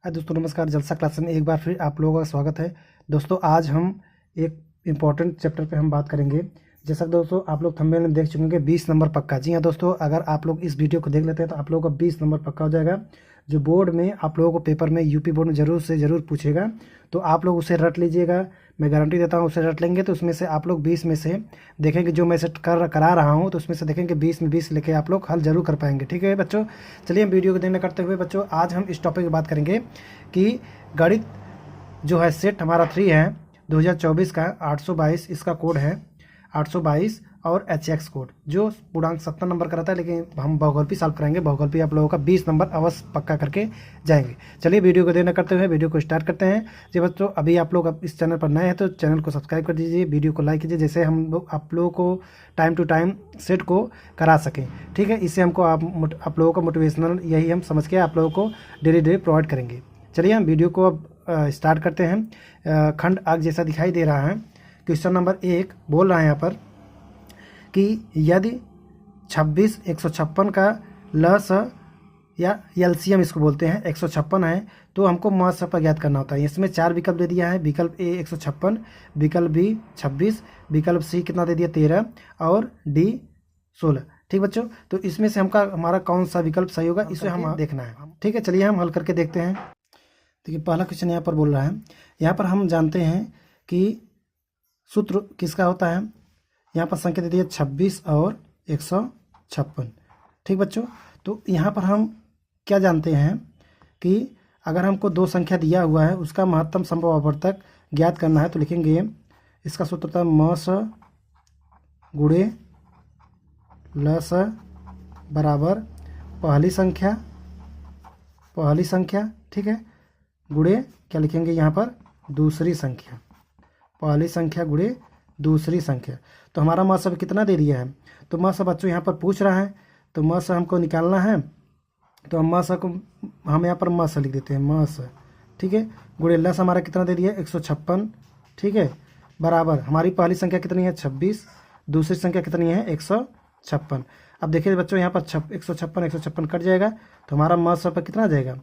हाय दोस्तों, नमस्कार। जलसा क्लास में एक बार फिर आप लोगों का स्वागत है। दोस्तों आज हम एक इम्पॉर्टेंट चैप्टर पे हम बात करेंगे। जैसा कि दोस्तों आप लोग थंबनेल में देख चुके होंगे 20 नंबर पक्का। जी हाँ दोस्तों, अगर आप लोग इस वीडियो को देख लेते हैं तो आप लोगों का 20 नंबर पक्का हो जाएगा। जो बोर्ड में आप लोगों को पेपर में यूपी बोर्ड में ज़रूर से ज़रूर पूछेगा, तो आप लोग उसे रट लीजिएगा। मैं गारंटी देता हूँ उसे रट लेंगे तो उसमें से आप लोग 20 में से देखेंगे, जो मैं सेट करा रहा हूँ तो उसमें से देखेंगे 20 में 20 लेके आप लोग हल जरूर कर पाएंगे। ठीक है बच्चों, चलिए हम वीडियो को देखने करते हुए बच्चों आज हम इस टॉपिक की बात करेंगे कि गणित जो है सेट हमारा 3 है 2024 का 822, इसका कोड है 822 और HX कोड जो पूर्णांक 70 नंबर का रहता है। लेकिन हम बहुगुणनफल सॉल्व कराएंगे, बहुगुणनफल आप लोगों का 20 नंबर अवश्य पक्का करके जाएंगे। चलिए वीडियो को देखना करते हुए वीडियो को स्टार्ट करते हैं। जी बच्चों, अभी आप लोग इस चैनल पर नए हैं तो चैनल को सब्सक्राइब कर दीजिए, वीडियो को लाइक कीजिए, जैसे हम लोग आप लोगों को टाइम टू टाइम सेट को करा सकें। ठीक है, इससे हमको आप लोगों को मोटिवेशनल यही हम समझ के आप लोगों को डेली प्रोवाइड करेंगे। चलिए हम वीडियो को अब स्टार्ट करते हैं। खंड आग जैसा दिखाई दे रहा है। क्वेश्चन नंबर 1 बोल रहा है यहाँ पर कि यदि 26 156 का लस या एलसीएम इसको बोलते हैं 156 है, तो हमको महत्सप का ज्ञात करना होता है। इसमें 4 विकल्प दे दिया है। विकल्प ए 156, विकल्प बी 26, विकल्प सी कितना दे दिया 13 और डी 16। ठीक बच्चों, तो इसमें से हमारा कौन सा विकल्प सही होगा इसे हम देखना है। ठीक है, चलिए हम हल करके देखते हैं। देखिए पहला क्वेश्चन यहाँ पर बोल रहा है, यहाँ पर हम जानते हैं कि सूत्र किसका होता है। यहाँ पर संख्या दे दी है 26 और 156। ठीक बच्चों, तो यहाँ पर हम क्या जानते हैं कि अगर हमको दो संख्या दिया हुआ है उसका महत्तम संभव आवर्तक ज्ञात करना है तो लिखेंगे इसका सूत्र होता है मस गुणे लस बराबर पहली संख्या। ठीक है, गुणे क्या लिखेंगे यहाँ पर दूसरी संख्या। पहली संख्या गुणे दूसरी संख्या। तो हमारा महत्सव कितना दे दिया है, तो महत्सव बच्चों यहाँ पर पूछ रहा है तो महत्सव हमको निकालना है। तो हम महत्सव को हम यहाँ पर महत्सव लिख देते हैं महत्सव। ठीक है, गुणे लस हमारा कितना दे दिया 156। ठीक है, बराबर हमारी पहली संख्या कितनी है 26, दूसरी संख्या कितनी है 156। अब देखिए बच्चों यहाँ पर 156 कट जाएगा तो हमारा महत्सव पर कितना आ जाएगा,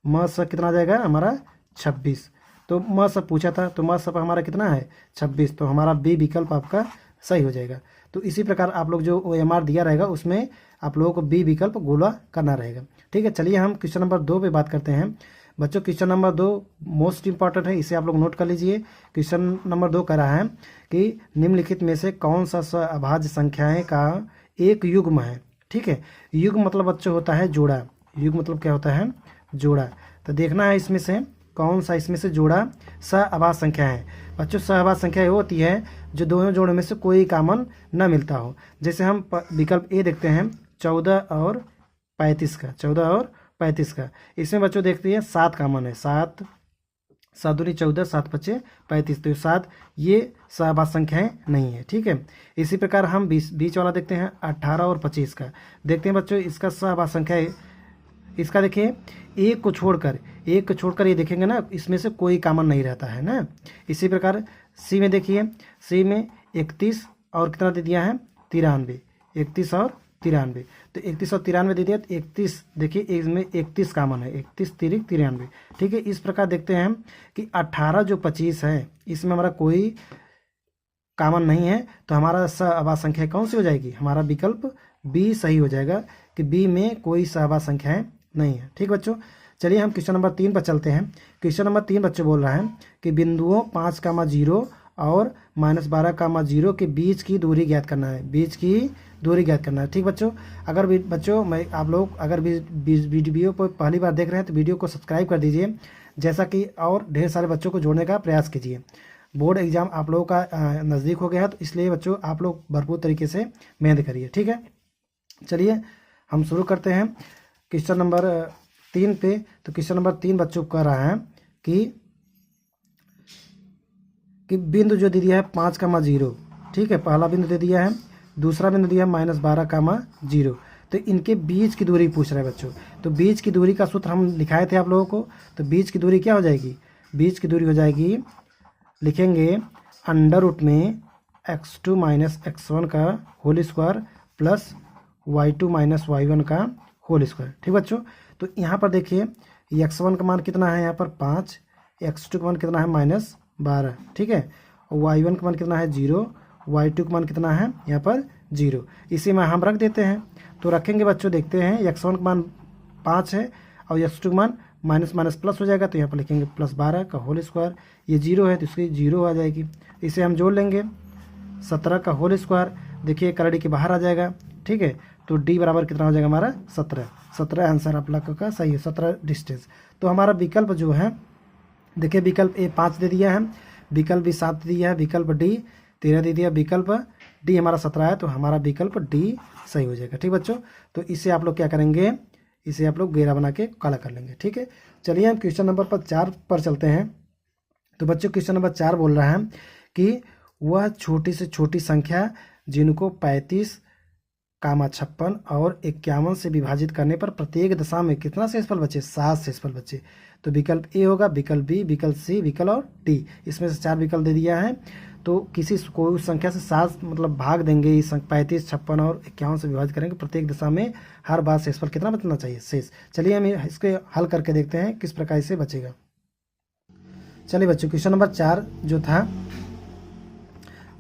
महत्सव कितना आ जाएगा हमारा 26। तो महत्सव पूछा था तो महत्सव हमारा कितना है 26, तो हमारा बी विकल्प आपका सही हो जाएगा। तो इसी प्रकार आप लोग जो OMR दिया रहेगा उसमें आप लोगों को बी विकल्प गोला करना रहेगा। ठीक है, चलिए हम क्वेश्चन नंबर 2 पे बात करते हैं। बच्चों क्वेश्चन नंबर 2 मोस्ट इंपॉर्टेंट है, इसे आप लोग नोट कर लीजिए। क्वेश्चन नंबर 2 कह रहा है कि निम्नलिखित में से कौन सा अभाज्य संख्याएं का एक युग्म है। ठीक है, युग्म मतलब बच्चों होता है जोड़ा। युग्म मतलब क्या होता है, जोड़ा। तो देखना है इसमें से कौन सा इसमें से जोड़ा सहअभाज्य संख्या है। बच्चों सहअभाज्य संख्या वो होती है जो दोनों जोड़ों में से कोई कॉमन न मिलता हो। जैसे हम विकल्प ए देखते हैं 14 और 35 का, 14 और 35 का। इसमें बच्चों देखते हैं 7 कॉमन है, 7 7 दूनी 14, 7 पच्चे 35। तो 7 ये सहअभाज्य संख्याएं नहीं है। ठीक है, इसी प्रकार हम बीच वाला देखते हैं 18 और 25 का। देखते हैं बच्चों इसका सहअभाज्य संख्या है। इसका देखिए एक को छोड़कर ये देखेंगे ना, इसमें से कोई कॉमन नहीं रहता है ना। इसी प्रकार सी में देखिए, सी में 31 और कितना दे दिया है 93, 31 और 93। तो 31 और 93 दे दिया, तो 31 देखिए इसमें 31 कॉमन है, 31 तिरिक 93। ठीक है, इस प्रकार देखते हैं कि 18 जो 25 है इसमें हमारा कोई कॉमन नहीं है, तो हमारा सहअभाज्य संख्या कौन सी हो जाएगी, हमारा विकल्प बी सही हो जाएगा कि बी में कोई सहअभाज्य संख्याएं नहीं है। ठीक बच्चों, चलिए हम क्वेश्चन नंबर 3 पर चलते हैं। क्वेश्चन नंबर 3 बच्चों बोल रहा है कि बिंदुओं 5,0 और -12,0 के बीच की दूरी ज्ञात करना है। बीच की दूरी ज्ञात करना है। ठीक बच्चों, अगर बच्चों मैं आप लोग अगर वीडियो पर पहली बार देख रहे हैं तो वीडियो को सब्सक्राइब कर दीजिए, जैसा कि और ढेर सारे बच्चों को जोड़ने का प्रयास कीजिए। बोर्ड एग्जाम आप लोगों का नज़दीक हो गया है, तो इसलिए बच्चों आप लोग भरपूर तरीके से मेहनत करिए। ठीक है, चलिए हम शुरू करते हैं क्वेश्चन नंबर 3 पे। तो क्वेश्चन नंबर 3 बच्चों को कह रहा है कि बिंदु जो दे दिया है 5,0। ठीक है, पहला बिंदु दे दिया है, दूसरा बिंदु दिया है -12,0। तो इनके बीच की दूरी पूछ रहा है बच्चों। तो बीच की दूरी का सूत्र हम लिखाए थे आप लोगों को। तो बीच की दूरी क्या हो जाएगी, बीच की दूरी हो जाएगी, लिखेंगे अंडर रूट में x2 - x1 का whole square plus y2 - y1 का होल स्क्वायर। ठीक बच्चों, तो यहाँ पर देखिए x1 का मान कितना है यहाँ पर 5, x2 का मान कितना है -12, ठीक है। और y1 का मान कितना है 0, y2 का मान कितना है यहाँ पर 0। इसी में हम रख देते हैं, तो रखेंगे बच्चों, देखते हैं x1 का मान 5 है और x2 का मान माइनस माइनस प्लस हो जाएगा, तो यहाँ पर लिखेंगे +12 का होल स्क्वायर। ये 0 है तो इसकी 0 आ जाएगी, इसे हम जोड़ लेंगे 17 का होल स्क्वायर। देखिए करड़ी के बाहर आ जाएगा, ठीक है। तो d बराबर कितना हो जाएगा हमारा 17 आंसर आप लोगों का सही है, 17 डिस्टेंस। तो हमारा विकल्प जो है, देखिए विकल्प ए 5 दे दिया है, विकल्प बी 7 दे दिया है, विकल्प डी 13 दे दिया, विकल्प डी हमारा 17 है, तो हमारा विकल्प डी सही हो जाएगा, ठीक बच्चों। तो इसे आप लोग क्या करेंगे, इसे आप लोग घेरा बना के काला कर लेंगे, ठीक है। चलिए हम क्वेश्चन नंबर 4 पर चलते हैं। तो बच्चों क्वेश्चन नंबर 4 बोल रहा है कि वह छोटी से छोटी संख्या जिनको 35, 56 और 51 से विभाजित करने पर प्रत्येक दशा में कितना शेषफल बचे, 7 शेषफल बचे। तो विकल्प ए होगा, विकल्प बी, विकल्प सी, विकल्प और डी, इसमें से 4 विकल्प दे दिया है। तो किसी कोई संख्या से 7 मतलब भाग देंगे, इस 35, 56 और 51 से विभाजित करेंगे, प्रत्येक दशा में हर बार शेषफल कितना बचना चाहिए, शेष। चलिए हम इसके हल करके देखते हैं किस प्रकार से बचेगा। चलिए बच्चों क्वेश्चन नंबर 4 जो था,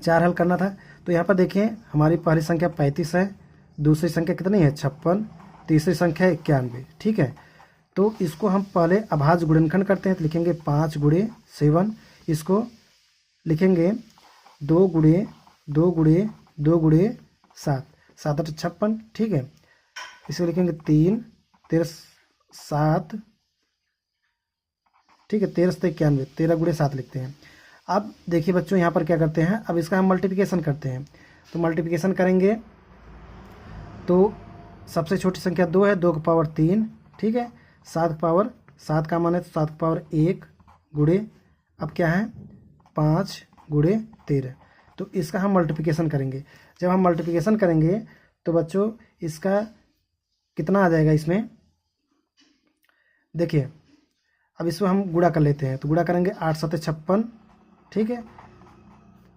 4 हल करना था। तो यहाँ पर देखिए हमारी पहली संख्या 35 है, दूसरी संख्या कितनी है 56, तीसरी संख्या 91, ठीक है। तो इसको हम पहले अभाज्य गुणनखंड करते हैं, तो लिखेंगे 5 × 7, इसको लिखेंगे 2 × 2 × 2 × 7, 7 × 56, ठीक है। इसे लिखेंगे 3, 13 7, ठीक है, 13 से 91, 13 × 7 लिखते हैं। अब देखिए बच्चों यहाँ पर क्या करते हैं, अब इसका हम मल्टीप्लिकेशन करते हैं। तो मल्टीप्लिकेशन करेंगे तो सबसे छोटी संख्या 2 है, 2 की पावर 3, ठीक है। 7 की पावर 7 का मान है, तो 7 की पावर 1 गुणे अब क्या है 5 × 13। तो इसका हम मल्टीप्लिकेशन करेंगे। जब हम मल्टीप्लिकेशन करेंगे तो बच्चों इसका कितना आ जाएगा, इसमें देखिए अब इसमें हम गुणा कर लेते हैं। तो गुणा करेंगे 8 × 7 = 56, ठीक है,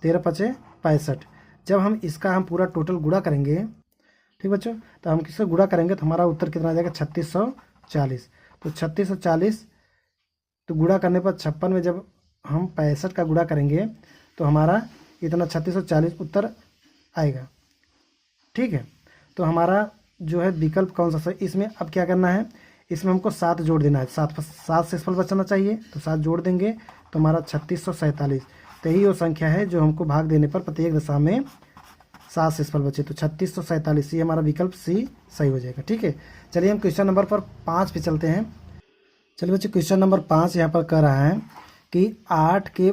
13 × 5 = 65। जब हम इसका हम पूरा टोटल गुणा करेंगे, ठीक बच्चों, तो हम किससे गुणा करेंगे तो हमारा उत्तर कितना आ जाएगा 3640। तो 3640 तो गुणा करने पर 56 में जब हम 65 का गुणा करेंगे तो हमारा इतना 3640 उत्तर आएगा, ठीक है। तो हमारा जो है विकल्प कौन सा सही, इसमें अब क्या करना है, इसमें हमको 7 जोड़ देना है, 7 शेषफल बचना चाहिए, तो 7 जोड़ देंगे तो हमारा 3647। तो यही वो संख्या है जो हमको भाग देने पर प्रत्येक दशा में 7 शेषफल बचे, तो 3647 ये हमारा विकल्प सी सही हो जाएगा, ठीक है। चलिए हम क्वेश्चन नंबर 5 पे चलते हैं। चलिए बच्चों क्वेश्चन नंबर 5 यहाँ पर कह रहा है कि 8 के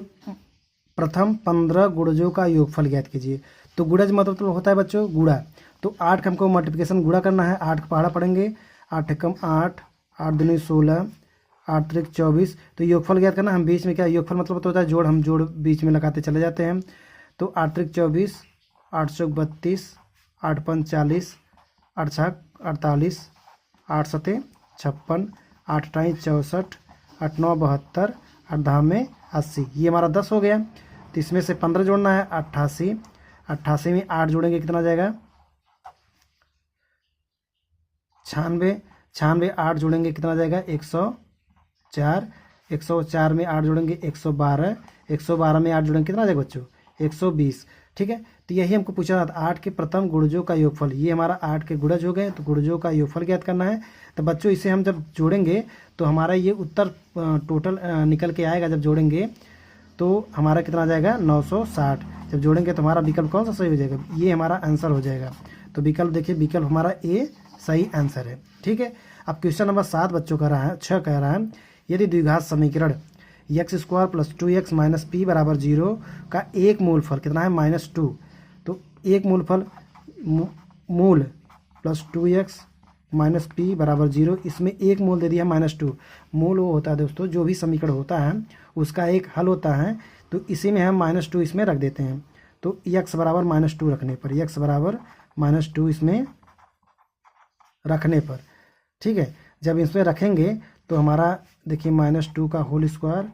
प्रथम 15 गुणजों का योगफल ज्ञात कीजिए। तो गुणज मतलब होता है बच्चों गुणा, तो 8 का हमको मल्टीप्लिकेशन गुणा करना है। 8 का पहाड़ा पढ़ेंगे, 8 एकम 8, 8 दूनी 16, 8 त्रिक 24। तो योगफल ज्ञात करना, हम बीच में क्या योगफल मतलब होता है जोड़, हम जोड़ बीच में लगाते चले जाते हैं। तो 8 त्रिक 24, 8 चौक 32, 8 पंच 40, 8 छक 48, 8 सते 56, 8 टाई 64, 8 9 72, 8 धाम में 80। ये हमारा 10 हो गया। तो इसमें से 15 जोड़ना है, 88, 88 में 8 जोड़ेंगे कितना जाएगा 96, 96 8 जोड़ेंगे कितना जाएगा 104, 104 में 8 जोड़ेंगे 112, 112 में 8 जोड़ेंगे कितना जाएगा बच्चों 120, ठीक है। तो यही हमको पूछा था 8 के प्रथम गुणजों का योगफल, ये हमारा 8 के गुणज हो गए, तो गुणजों का योगफल ज्ञात करना है। तो बच्चों इसे हम जब जोड़ेंगे तो हमारा ये उत्तर टोटल निकल के आएगा, जब जोड़ेंगे तो हमारा कितना आ जाएगा 960। जब जोड़ेंगे तो हमारा विकल्प कौन सा सही हो जाएगा, ये हमारा आंसर हो जाएगा। तो विकल्प देखिए, विकल्प हमारा ए सही आंसर है, ठीक है। अब क्वेश्चन नंबर 7 बच्चों का रहा है 6 कह रहा है यदि द्विघात समीकरण x² + 2x - p = 0 का एक मूलफल कितना है -2। तो एक मूलफल मूल प्लस 2x - p = 0, इसमें एक मूल दे दिया -2। मूल वो होता है दोस्तों जो भी समीकरण होता है उसका एक हल होता है, तो इसी में हम -2 इसमें रख देते हैं। तो x बराबर -2 रखने पर, x बराबर -2 इसमें रखने पर, ठीक है। जब इसमें रखेंगे तो हमारा देखिए -2 का होल स्क्वायर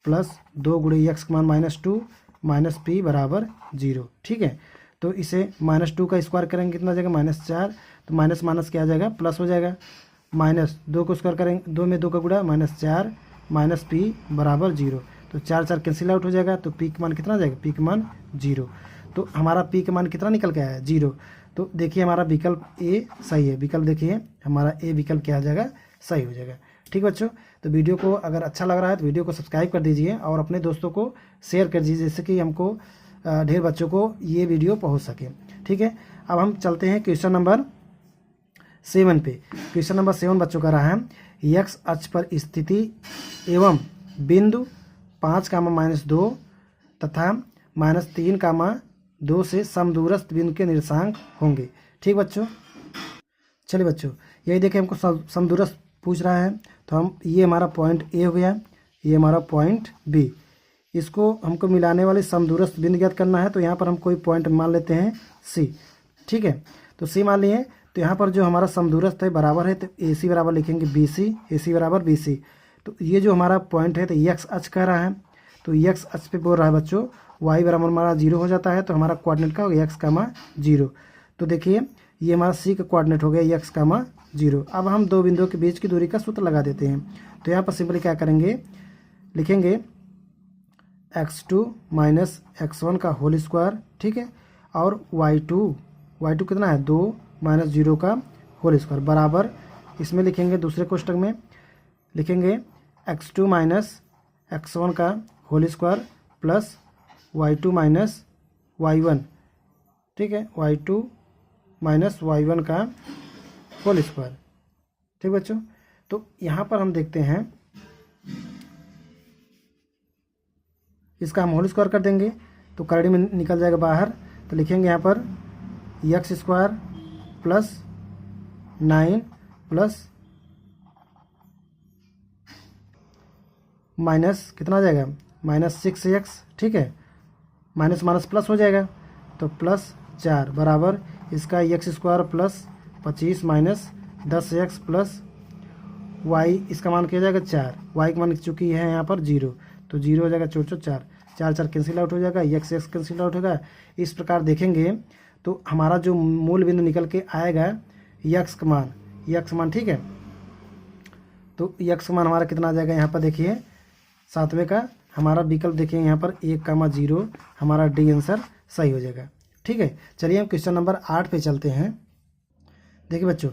प्लस 2 × x का मान -2 - p = 0, ठीक है। तो इसे -2 का स्क्वायर करेंगे कितना जाएगा -4, तो माइनस माइनस क्या आ जाएगा प्लस हो जाएगा, माइनस 2 को स्क्वायर करेंगे, 2 में 2 का गुणा -4 माइनस पी बराबर 0। तो 4 4 कैंसिल आउट हो जाएगा, तो पी का मान कितना आ जाएगा, पी का मान 0। तो हमारा पी का मान कितना निकल के आया, 0। तो देखिए हमारा विकल्प ए सही है, विकल्प देखिए हमारा ए विकल्प क्या आ जाएगा, सही हो जाएगा। ठीक बच्चों, तो वीडियो को अगर अच्छा लग रहा है तो वीडियो को सब्सक्राइब कर दीजिए और अपने दोस्तों को शेयर कर दीजिए, जिससे कि हमको ढेर बच्चों को ये वीडियो पहुंच सके। ठीक है, अब हम चलते हैं क्वेश्चन नंबर 7 पे। क्वेश्चन नंबर 7 बच्चों का रहा है, यक्स अक्ष पर स्थिति एवं बिंदु 5, -2 तथा -3, 2 से समदूरस्थ बिंदु के निर्देशांक होंगे। ठीक बच्चों, चलिए बच्चों, यही देखिए हमको समदूरस्थ पूछ रहा है, तो हम ये हमारा पॉइंट ए हो गया, ये हमारा पॉइंट बी, इसको हमको मिलाने वाले समदूरस्थ बिंदु ज्ञात करना है। तो यहाँ पर हम कोई पॉइंट मान लेते हैं सी। ठीक है, तो सी मान लिए, तो यहाँ पर जो हमारा समदूरस्थ है बराबर है, तो ए सी बराबर लिखेंगे बी सी, ए सी बराबर बी सी। तो ये जो हमारा पॉइंट है तो यक्स अक्ष कह रहा है, तो यक्स अक्ष पे बोल रहा है बच्चों, वाई बराबर हमारा 0 हो जाता है, तो हमारा कोऑर्डिनेट का हो गया यक्स कामा 0। तो देखिए ये हमारा सी का कोऑर्डिनेट हो गया यक्स कामा 0। अब हम दो बिंदुओं के बीच की दूरी का सूत्र लगा देते हैं। तो यहाँ पर सिंपली क्या करेंगे, लिखेंगे x2 - x1 का होल स्क्वायर। ठीक है, और y2 कितना है, 2 - 0 का होल स्क्वायर बराबर, इसमें लिखेंगे दूसरे कोष्टक में लिखेंगे x2 - x1 का whole square plus y2 - y1। ठीक है, y2 - y1 का होल स्क्वायर। ठीक बच्चों, तो यहाँ पर हम देखते हैं इसका हम होल स्क्वायर कर देंगे तो करड़ी में निकल जाएगा बाहर। तो लिखेंगे यहाँ पर x square plus 9 plus minus कितना आ जाएगा, -6x। ठीक है, माइनस माइनस प्लस हो जाएगा, तो +4 बराबर इसका x square plus 25 minus 10x plus y, इसका मान किया जाएगा 4, y का मान चूँकि है यहाँ पर 0, तो 0 हो जाएगा, 4 4 4 कैंसिल आउट हो जाएगा, यक्स कैंसिल आउट होगा। इस प्रकार देखेंगे तो हमारा जो मूल बिंदु निकल के आएगा यक्स मान। ठीक है, तो यक्स मान हमारा कितना आ जाएगा, यहाँ पर देखिए 7वें का हमारा विकल्प देखिए यहाँ पर 1, 0 हमारा डी आंसर सही हो जाएगा। ठीक है, चलिए हम क्वेश्चन नंबर 8 पे चलते हैं। देखिए बच्चों,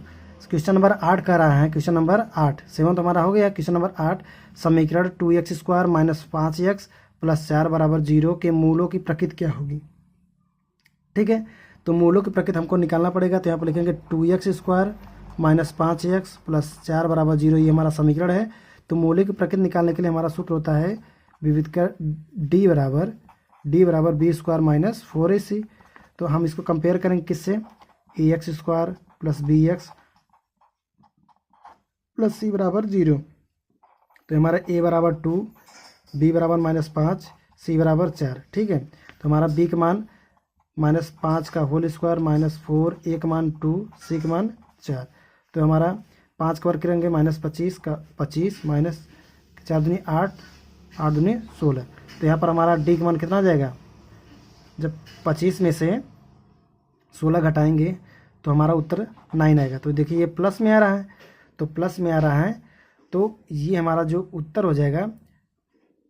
क्वेश्चन नंबर 8 कह रहा है, क्वेश्चन नंबर 8 7 तो हमारा हो गया। क्वेश्चन नंबर 8, समीकरण 2x² - 5x + 4 बराबर 0 के मूलों की प्रकृति क्या होगी। ठीक है, तो मूलों की प्रकृति हमको निकालना पड़ेगा। तो यहाँ पर लिखेंगे 2x² - 5x + 4 बराबर 0, ये हमारा समीकरण है। तो मूलों की प्रकृति निकालने के लिए हमारा सूत्र होता है विविध का d बराबर b² - 4ac। तो हम इसको कंपेयर करेंगे किससे, ax² + bx + c बराबर 0। तो हमारा a बराबर 2, b बराबर -5, c बराबर 4। ठीक है, तो हमारा b का मान -5 का होल स्क्वायर -4, a का मान 2, c का मान 4। तो हमारा 5 का वर्ग करेंगे -25 का 25 माइनस 4 दूनी 8, 8 दूनी 16। तो यहाँ पर हमारा d का मान कितना आ जाएगा, जब 25 में से 16 घटाएंगे तो हमारा उत्तर 9 आएगा। तो देखिए ये प्लस में आ रहा है, तो प्लस में आ रहा है, तो ये हमारा जो उत्तर हो जाएगा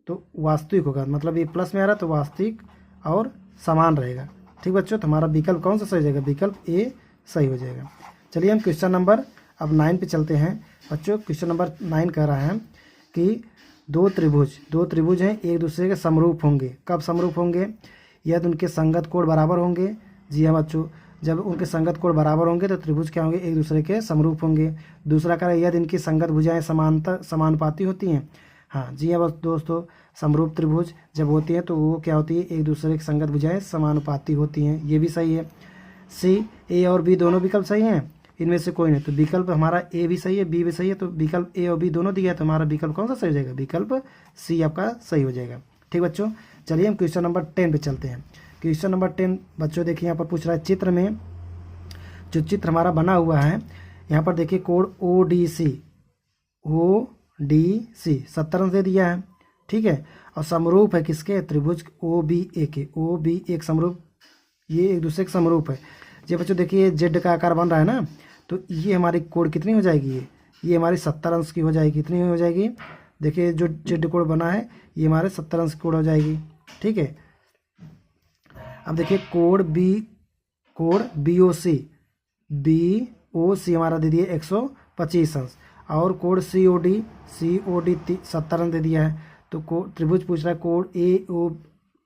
तो वास्तविक होगा, मतलब ये प्लस में आ रहा है तो वास्तविक और समान रहेगा। ठीक बच्चों, तो हमारा विकल्प कौन सा सही हो जाएगा, विकल्प ए सही हो जाएगा। चलिए हम क्वेश्चन नंबर अब 9 पे चलते हैं। बच्चों क्वेश्चन नंबर 9 कह रहा है कि दो त्रिभुज हैं, एक दूसरे के समरूप होंगे। कब समरूप होंगे, यदि उनके संगत कोण बराबर होंगे। जी हाँ बच्चों, जब उनके संगत कोण बराबर होंगे तो त्रिभुज क्या होंगे, एक दूसरे के समरूप होंगे। दूसरा कह रहा है यदि इनकी संगत भुजाएं समानुपाती होती हैं। हाँ जी हाँ दोस्तों, समरूप त्रिभुज जब होती हैं तो वो क्या होती है, एक दूसरे की संगत भुजाएं समानुपाती होती हैं, ये भी सही है। सी, ए और बी दोनों विकल्प सही हैं, इनमें से कोई नहीं। तो विकल्प हमारा ए भी सही है, बी भी सही है, तो विकल्प ए और बी दोनों दिया है, तो हमारा विकल्प कौन सा सही हो जाएगा, विकल्प सी आपका सही हो जाएगा। ठीक बच्चों, चलिए हम क्वेश्चन नंबर 10 पे चलते हैं। क्वेश्चन नंबर 10 बच्चों देखिए यहाँ पर पूछ रहा है, चित्र में जो चित्र हमारा बना हुआ है यहाँ पर देखिए कोण ODC 70 अंश दे दिया है। ठीक है, और समरूप है किसके, त्रिभुज OBA के, OBA समरूप, ये एक दूसरे के समरूप है। जब बच्चों देखिए जेड का आकार बन रहा है ना, तो ये हमारी कोण कितनी हो जाएगी, ये हमारी 70 अंश की हो जाएगी। कितनी हो जाएगी? देखिए जो जेड कोड बना है ये हमारे 70 अंश की कोड हो जाएगी। ठीक है, अब देखिए कोड बी ओ सी हमारा दे दिया 125 अंश, और कोड COD 70 अंश दे दिया है। तो त्रिभुज पूछ रहा है कोड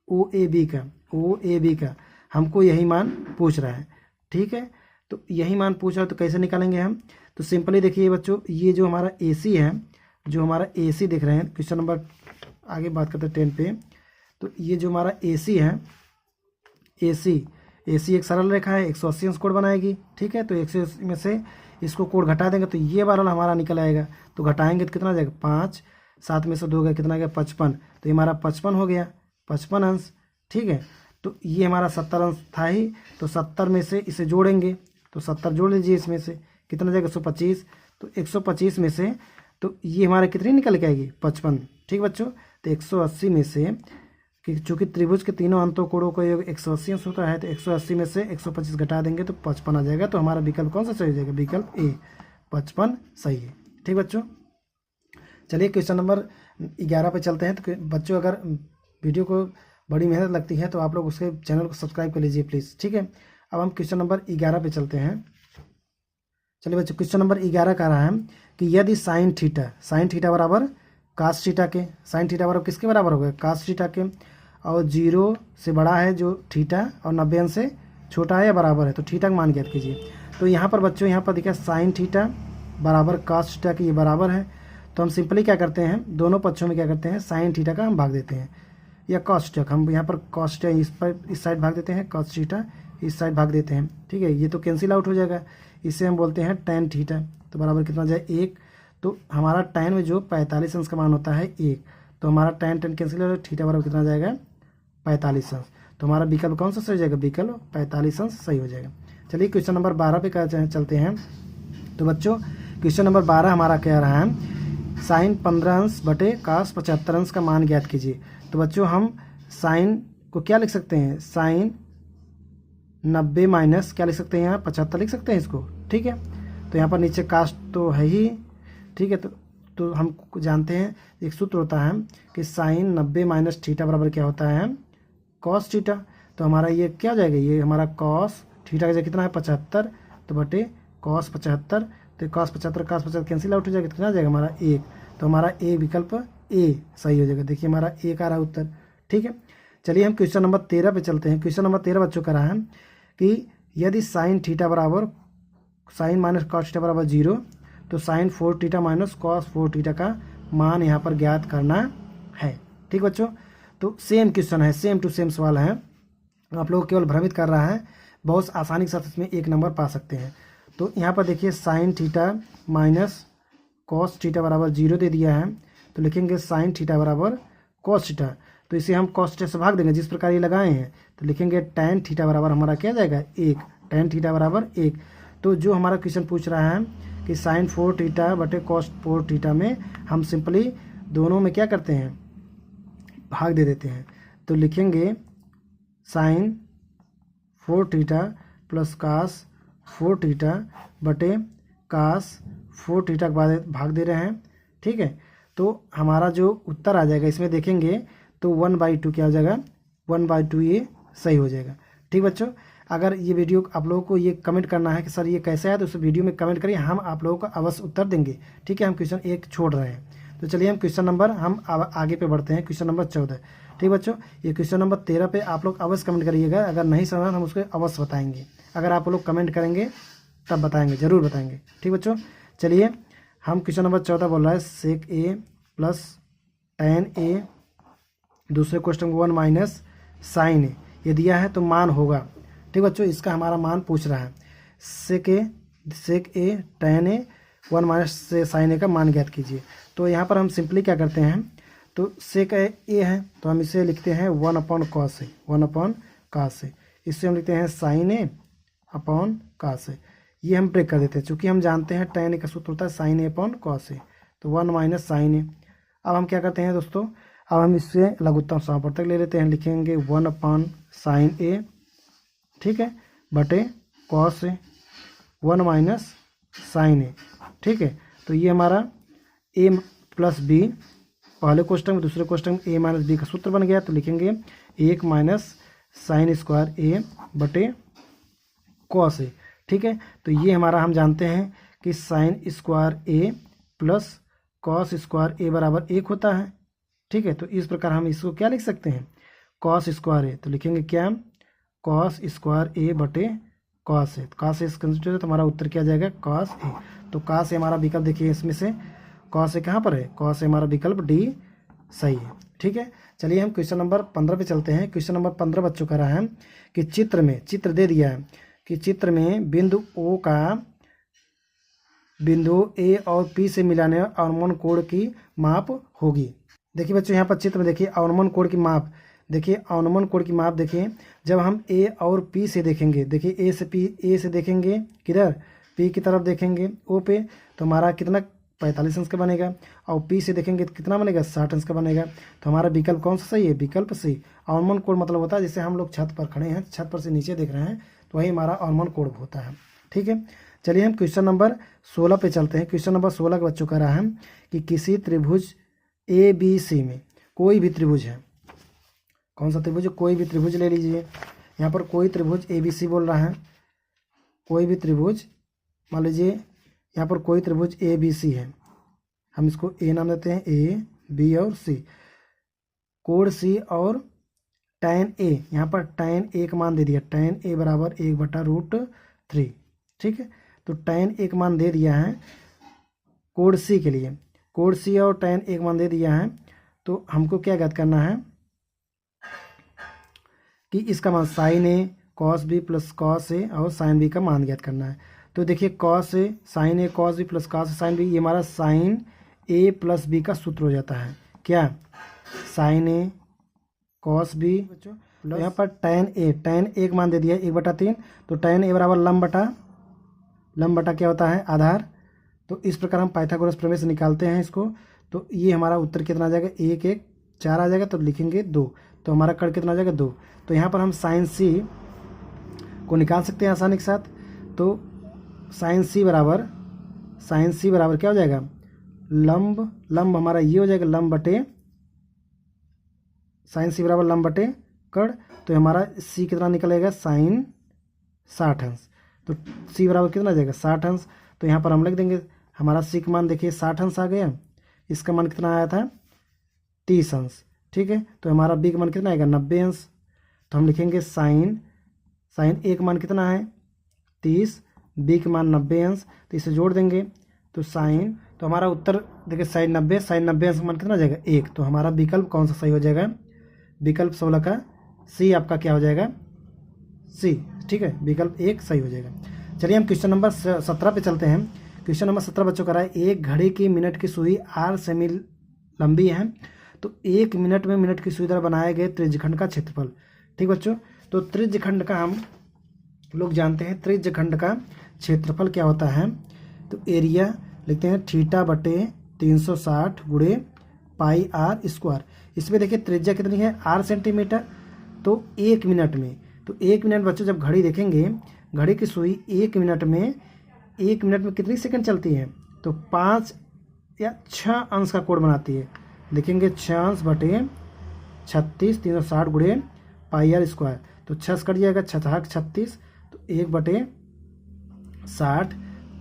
OAB का हमको यही मान पूछ रहा है। ठीक है, तो यही मान पूछ रहा है, तो कैसे निकालेंगे हम? तो सिंपली देखिए बच्चों, ये जो हमारा AC है, जो हमारा AC देख रहे हैं, क्वेश्चन नंबर आगे बात करते हैं 10 पे। तो ये जो हमारा AC है, AC एक सरल रेखा है, 180 अंश कोण बनाएगी। ठीक है, तो 180 में से इसको कोण घटा देंगे तो ये वाला हमारा निकल आएगा। तो घटाएंगे तो कितना आ जाएगा? 5, 7 में से 2 गया, कितना गया? 55। तो ये हमारा 55 हो गया, 55 अंश। ठीक है, तो ये हमारा 70 अंश था ही, तो 70 में से इसे जोड़ेंगे, तो 70 जोड़ लीजिए इसमें से, कितना जाएगा? 125। तो 125 में से तो ये हमारा कितनी निकल के आएगी? 55। ठीक बच्चों, तो 180 में से, कि चूँकि त्रिभुज के तीनों अंतों कोणों का योग 180 अंश होता है, तो 180 में से 125 घटा देंगे तो 55 आ जाएगा। तो हमारा विकल्प कौन सा सही हो जाएगा? विकल्प ए, 55 सही है। ठीक बच्चों, चलिए क्वेश्चन नंबर 11 पे चलते हैं। तो बच्चों अगर वीडियो को बड़ी मेहनत लगती है तो आप लोग उसके चैनल को सब्सक्राइब कर लीजिए प्लीज़। ठीक है, अब हम क्वेश्चन नंबर 11 पे चलते हैं। चलिए बच्चों, क्वेश्चन नंबर 11 का रहा है कि यदि साइन थीटा बराबर कास थीटा के, साइन थीटा बराबर किसके बराबर हो गया? कास थीटा के, और 0 से बड़ा है जो थीटा, और 90 अंश से छोटा है या बराबर है, तो थीटा का मान ज्ञात कीजिए। तो यहाँ पर बच्चों, यहाँ पर देखिए साइन थीटा बराबर कास थीटा के, ये बराबर है। तो हम सिंपली क्या करते हैं, दोनों पक्षों में क्या करते हैं, साइन थीटा का हम भाग देते हैं, या कॉस थीटा, हम यहाँ पर कॉस थीटा इस साइड भाग देते हैं, कॉस थीटा इस साइड भाग देते हैं। ठीक है, ये तो कैंसिल आउट हो जाएगा, इसे हम बोलते हैं tan थीटा। तो बराबर कितना जाए? 1। तो हमारा tan में जो 45 अंश का मान होता है 1, तो हमारा tan कैंसिल हो, थीटा बराबर कितना जाएगा? 45 अंश। तो हमारा विकल्प कौन सा सही हो जाएगा? विकल्प 45 अंश सही हो जाएगा। चलिए क्वेश्चन नंबर 12 पे चलते हैं। तो बच्चों क्वेश्चन नंबर 12 हमारा क्या रहा है? साइन 15 अंश बटे कास 75 अंश का मान ज्ञात कीजिए। तो बच्चों हम साइन को क्या लिख सकते हैं? साइन 90 माइनस क्या लिख सकते हैं? यहाँ 75 लिख सकते हैं इसको। ठीक है, तो यहाँ पर नीचे कास्ट तो है ही। ठीक है, तो हम जानते हैं एक सूत्र होता है कि साइन 90 माइनस थीटा बराबर क्या होता है? Cos theta. तो हमारा ये क्या हो जाएगा? ये हमारा कॉस थीटा का कितना है? 75, तो बटे कॉस 75। तो कॉस 75 कैंसिल आउट हो जाएगा, कितना आ जाएगा हमारा? 1। तो हमारा ए विकल्प ए सही हो जाएगा। देखिए हमारा एक आ रहा है उत्तर। ठीक है, चलिए हम क्वेश्चन नंबर 13 पे चलते हैं। क्वेश्चन नंबर 13 बच्चों का रहा है कि यदि साइन थीटा बराबर साइन माइनस कॉस थीटा बराबर 0, तो sine 4 theta minus cos 4 theta का मान यहाँ पर ज्ञात करना है। ठीक बच्चों, तो सेम क्वेश्चन है, सेम टू सेम सवाल है, आप लोग केवल भ्रमित कर रहा है, बहुत आसानी के साथ इसमें 1 नंबर पा सकते हैं। तो यहाँ पर देखिए sine theta minus cos theta बराबर 0 दे दिया है, तो लिखेंगे साइन थीटा बराबर कॉस थीटा। तो इसे हम कॉस थीटा से भाग देंगे जिस प्रकार ये लगाए हैं, तो लिखेंगे tan थीटा बराबर हमारा क्या जाएगा? 1। tan थीटा बराबर 1। तो जो हमारा क्वेश्चन पूछ रहा है कि साइन 4 थीटा बटे कॉस 4 थीटा में हम सिंपली दोनों में क्या करते हैं? भाग दे देते हैं। तो लिखेंगे sine 4 theta plus cos 4 theta बटे कास 4 थीटा के बाद भाग दे रहे हैं। ठीक है, तो हमारा जो उत्तर आ जाएगा इसमें देखेंगे तो 1/2 क्या हो जाएगा? 1/2 ये सही हो जाएगा। ठीक बच्चों, अगर ये वीडियो आप लोगों को ये कमेंट करना है कि सर ये कैसे है, तो उस वीडियो में कमेंट करिए, हम आप लोगों का अवश्य उत्तर देंगे। ठीक है, हम क्वेश्चन 1 छोड़ रहे हैं। तो चलिए हम क्वेश्चन नंबर हम आगे पे बढ़ते हैं, क्वेश्चन नंबर 14। ठीक बच्चों, ये क्वेश्चन नंबर 13 पे आप लोग अवश्य कमेंट करिएगा, अगर नहीं समझ हम उसको अवश्य बताएंगे। अगर आप लोग कमेंट करेंगे तब बताएंगे, जरूर बताएंगे। ठीक बच्चों, चलिए हम क्वेश्चन नंबर 14 बोल रहा है सेक ए प्लस tan ए दूसरे क्वेश्चन को 1 माइनस साइन ए, ये दिया है तो मान होगा। ठीक बच्चों, इसका हमारा मान पूछ रहा है। सेक ए tan ए 1 माइनस से साइन ए का मान ज्ञात कीजिए। तो यहाँ पर हम सिंपली क्या करते हैं, तो सेक ए है तो हम इसे लिखते हैं 1/cos ए, 1/cos ए। इससे हम लिखते हैं साइन ए अपॉन cos ए, ये हम ब्रेक कर देते हैं, चूँकि हम जानते हैं tan ए का सूत्र होता है साइन ए अपॉन cos ए, तो 1 माइनस साइन ए। अब हम क्या करते हैं दोस्तों, अब हम इससे लघुत्तम समापवर्तक ले लेते हैं, लिखेंगे 1/sin ए, ठीक है, बटे cos ए 1 माइनस साइन ए। ठीक है, तो ये हमारा a प्लस बी पहले क्वेश्चन में, दूसरे क्वेश्चन में a माइनस बी का सूत्र बन गया। तो लिखेंगे 1 माइनस साइन स्क्वायर ए बटे कॉस ए। ठीक है, तो ये हमारा हम जानते हैं कि साइन स्क्वायर ए प्लस कॉस स्क्वायर ए बराबर 1 होता है। ठीक है, तो इस प्रकार हम इसको क्या लिख सकते हैं, कॉस स्क्वायर ए। तो लिखेंगे क्या, कॉस स्क्वायर ए बटे cos A. Cos A consider तो हमारा उत्तर क्या जाएगा, कॉस ए। तो कॉस ए हमारा विकल्प देखिए, इसमें से कॉस ए कहाँ पर है, कॉस ए हमारा विकल्प डी सही है। ठीक है, चलिए हम क्वेश्चन नंबर 15 पे चलते हैं। क्वेश्चन नंबर 15 बच्चों का रहा है कि चित्र दे दिया है कि चित्र में बिंदु ओ का बिंदु ए और पी से मिलाने अवनमन कोण की माप होगी। देखिए बच्चों, यहाँ पर चित्र में देखिए अवनमन कोण की माप, देखिए अवनमन कोण की माप देखिए, जब हम ए और पी से देखेंगे, देखिए ए से देखेंगे किधर, पी की तरफ देखेंगे ओ पे, तो हमारा कितना 45 अंश का बनेगा, और पी से देखेंगे तो कितना बनेगा 60 अंश का बनेगा। तो हमारा विकल्प कौन सा सही है, विकल्प सी। अवनमन कोण मतलब होता है जैसे हम लोग छत पर खड़े हैं, छत पर से नीचे देख रहे हैं, तो वही हमारा अवनमन कोण होता है। ठीक है, चलिए हम क्वेश्चन नंबर 16 पे चलते हैं। क्वेश्चन नंबर 16 के बच्चों का रहा है कि किसी त्रिभुज ए बी सी में कोई भी त्रिभुज है, कौन सा त्रिभुज, कोई भी त्रिभुज ले लीजिए। यहाँ पर कोई त्रिभुज ए बी सी बोल रहा है, कोई भी त्रिभुज, मान लीजिए यहाँ पर कोई त्रिभुज ए बी सी है, हम इसको ए नाम देते हैं, ए बी और सी। कोण सी और tan ए, यहाँ पर tan ए का मान दे दिया, tan ए बराबर 1/√3। ठीक है, तो tan ए का मान दे दिया है कोण सी के लिए, कोण सी और tan ए का मान दे दिया है। तो हमको क्या ज्ञात करना है कि इसका मान sign A cos B plus cos A और साइन बी का मान ज्ञात करना है। तो देखिए cos A sign A cos B plus cos A sine B, ये हमारा साइन ए प्लस बी का सूत्र हो जाता है, क्या, साइन ए कॉस बी। तो यहाँ पर tan ए का मान दे दिया 1/3, तो tan ए बराबर लंब बटा क्या होता है, आधार। तो इस प्रकार हम पाइथागोरस प्रमेय से निकालते हैं इसको। तो ये हमारा उत्तर कितना आ जाएगा, 1 1 4 आ जाएगा, तो लिखेंगे 2। तो हमारा कड़ कितना आ जाएगा, 2। तो यहाँ पर हम साइन सी को निकाल सकते हैं आसानी के साथ। तो साइन सी बराबर क्या हो जाएगा, लंब हमारा ये हो जाएगा, लंब बटे साइन सी बराबर लंब बटे कड़। तो हमारा सी कितना निकलेगा, साइन 60 अंश। तो सी बराबर कितना आ जाएगा, 60 अंश। तो यहाँ पर हम लिख देंगे हमारा सी का मान देखिए 60 अंश आ गया, इसका मान कितना आया था 30 अंश। ठीक है, तो हमारा बी का मान कितना आएगा 90 अंश। तो हम लिखेंगे साइन ए का मान कितना है 30, बी का मान 90 अंश। तो इसे जोड़ देंगे तो साइन, तो हमारा उत्तर देखिए साइन 90 अंश का मान कितना आ जाएगा 1। तो हमारा विकल्प कौन सा सही हो जाएगा, विकल्प 16 का सी आपका क्या हो जाएगा, सी। ठीक है, विकल्प 1 सही हो जाएगा। चलिए हम क्वेश्चन नंबर 17 पे चलते हैं। क्वेश्चन नंबर 17 बच्चों का रहा है, एक घड़ी की मिनट की सुई 8 सेमी लंबी है, तो 1 मिनट में मिनट की सुई द्वारा बनाए गए त्रिज्यखंड का क्षेत्रफल। ठीक बच्चों, तो त्रिज्यखंड का हम लोग जानते हैं, त्रिज्यखंड का क्षेत्रफल क्या होता है। तो एरिया लिखते हैं θ/360 गुणे पाई आर स्क्वायर। इसमें देखिए त्रिज्या कितनी है 8 सेंटीमीटर। तो 1 मिनट में, तो 1 मिनट बच्चों जब घड़ी देखेंगे, घड़ी की सुई 1 मिनट में कितनी सेकंड चलती है, तो 5 या 6 अंश का कोण बनाती है। लिखेंगे 6 अंश बटे 36 360 गुणे पाई आर स्क्वायर। तो 6 कट जाएगा, 36, तो 1/60,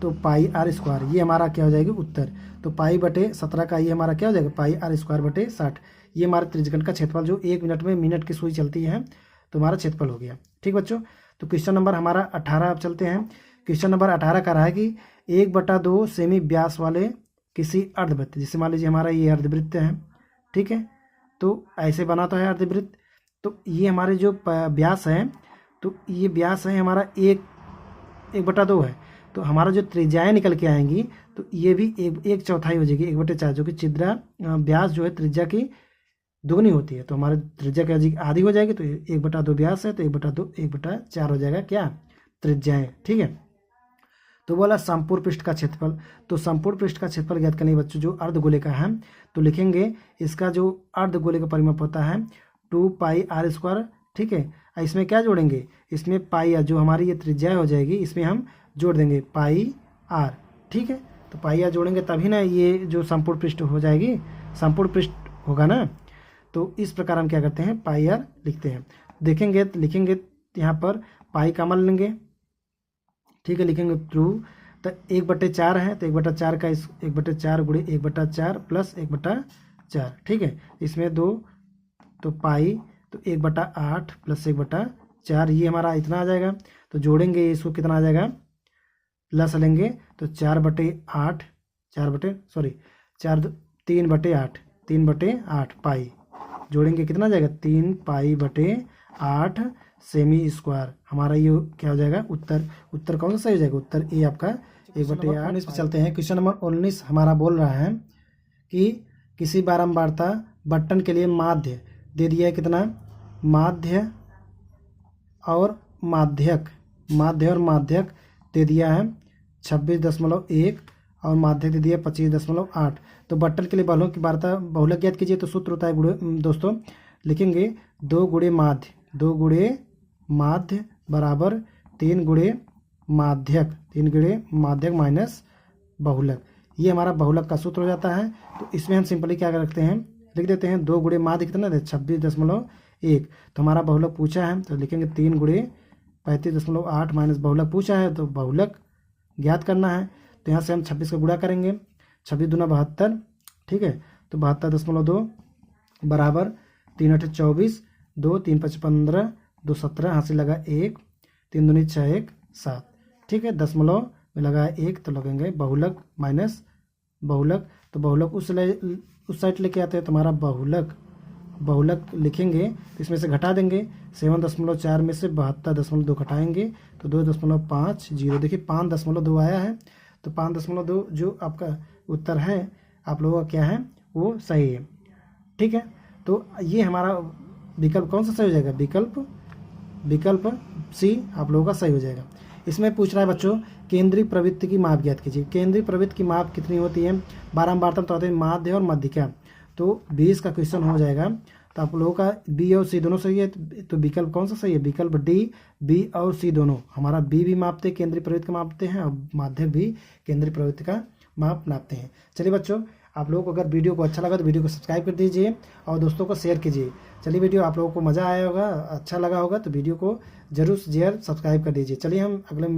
तो पाई आर स्क्वायर, ये हमारा क्या हो जाएगी उत्तर। तो पाई बटे 17 का ये हमारा क्या हो जाएगा, पाई आर स्क्वायर बटे 60। ये हमारे त्रिज्यखंड का क्षेत्रफल जो 1 मिनट में मिनट की सुई चलती है, तो हमारा क्षेत्रफल हो गया। ठीक बच्चों, तो क्वेश्चन नंबर हमारा 18 अब चलते हैं। क्वेश्चन नंबर 18 का रहा है कि 1/2 सेमी व्यास वाले किसी अर्धवृत्त, जैसे मान लीजिए हमारा ये अर्धवृत्त है, ठीक है, तो ऐसे बना तो है अर्धवृत्त। तो ये हमारे जो व्यास है, तो ये व्यास है हमारा 1/2 है। तो हमारा जो त्रिज्याएँ निकल के आएंगी, तो ये भी 1/4 हो जाएगी, 1/4, जो कि छिद्रा व्यास जो है त्रिज्या की दोगुनी होती है। तो हमारे त्रिज्या की आधी हो जाएगी, तो 1/2 व्यास है, तो 1/4 हो जाएगा क्या, त्रिज्याएँ। ठीक है, तो बोला संपूर्ण पृष्ठ का क्षेत्रफल। तो संपूर्ण पृष्ठ का क्षेत्रफल ज्ञात करने बच्चों जो अर्धगोले का है, तो लिखेंगे इसका जो अर्धगोले का परिमाप होता है 2 पाई आर स्क्वायर। ठीक है, इसमें क्या जोड़ेंगे, इसमें पाई आर, जो हमारी ये त्रिज्या हो जाएगी, इसमें हम जोड़ देंगे पाई आर। ठीक है, तो तो पाई आर जोड़ेंगे तभी ना ये जो संपूर्ण पृष्ठ हो जाएगी, संपूर्ण पृष्ठ होगा ना। तो इस प्रकार हम क्या करते हैं, पाई आर लिखते हैं। देखेंगे तो लिखेंगे यहाँ पर पाई कॉमन लेंगे, ठीक है, लिखेंगे ट्रू। तो 1/4 है तो 1/4 का 1/4 गुणे 1/4 प्लस 1/4, ठीक है, इसमें 2 तो पाई, तो 1/8 प्लस 1/4 ये हमारा इतना आ जाएगा। तो जोड़ेंगे इसको कितना आ जाएगा, प्लस लेंगे तो 4/8 3/8 पाई, जोड़ेंगे कितना आ जाएगा 3 पाई/8 सेमी स्क्वायर। हमारा ये क्या हो जाएगा, उत्तर कौन सा सही हो जाएगा, उत्तर ए आपका 1/8 पे चलते हैं। क्वेश्चन नंबर 19 हमारा बोल रहा है कि किसी बारंबारता बटन के लिए माध्य दे दिया है कितना, माध्य और माध्यक दे दिया है 26.1 और माध्यक दे दिया 25.8। तो बटन के लिए बलों की बहुलक ज्ञात कीजिए। तो सूत्र होता है दोस्तों, लिखेंगे 2 गुणे माध्य बराबर 3 गुणे माध्यक माइनस बहुलक, ये हमारा बहुलक का सूत्र हो जाता है। तो इसमें हम सिंपली क्या रखते हैं, लिख देते हैं 2 गुणे माध्य कितना है 26.1। तो हमारा बहुलक पूछा है तो लिखेंगे 3 गुणे 35.8 माइनस बहुलक पूछा है तो बहुलक ज्ञात करना है। तो यहाँ से हम 26 का गुणा करेंगे, 26 दूना 72, ठीक है, तो 72.2 बराबर 3 8 24, 2 3 5 15, 2 17, हाथ से लगा 1, 3 दूनी 6 1 7, ठीक है, दशमलव में लगा 1 तो लगेंगे बहुलक माइनस बहुलक। तो बहुलक उस साइड लेके आते हैं तो हमारा बहुलक लिखेंगे तो इसमें से घटा देंगे, 7.4 में से 72.2 घटाएंगे तो 2.50, देखिए 5.2 आया है। तो 5.2 जो आपका उत्तर है आप लोगों का क्या है वो सही है, ठीक है। तो ये हमारा विकल्प कौन सा सही हो जाएगा, विकल्प सी आप लोगों का सही हो जाएगा। इसमें पूछ रहा है बच्चों केंद्रीय प्रवृत्ति की माप ज्ञात कीजिए। केंद्रीय प्रवृत्ति की माप कितनी होती है, बारंबारता तो होते हैं माध्य और मध्यिका। तो 20 का क्वेश्चन हो जाएगा। तो आप लोगों का बी और सी दोनों सही है, तो विकल्प कौन सा सही है, विकल्प डी, बी और सी दोनों। हमारा बी भी मापते केंद्रीय प्रवृत्ति का मापते हैं और माध्यक भी केंद्रीय प्रवृत्ति का माप नापते हैं। चलिए बच्चों, आप लोगों को अगर वीडियो को अच्छा लगा तो वीडियो को सब्सक्राइब कर दीजिए और दोस्तों को शेयर कीजिए। चलिए, वीडियो आप लोगों को मज़ा आया होगा, अच्छा लगा होगा तो वीडियो को जरूर सब्सक्राइब कर दीजिए। चलिए हम अगले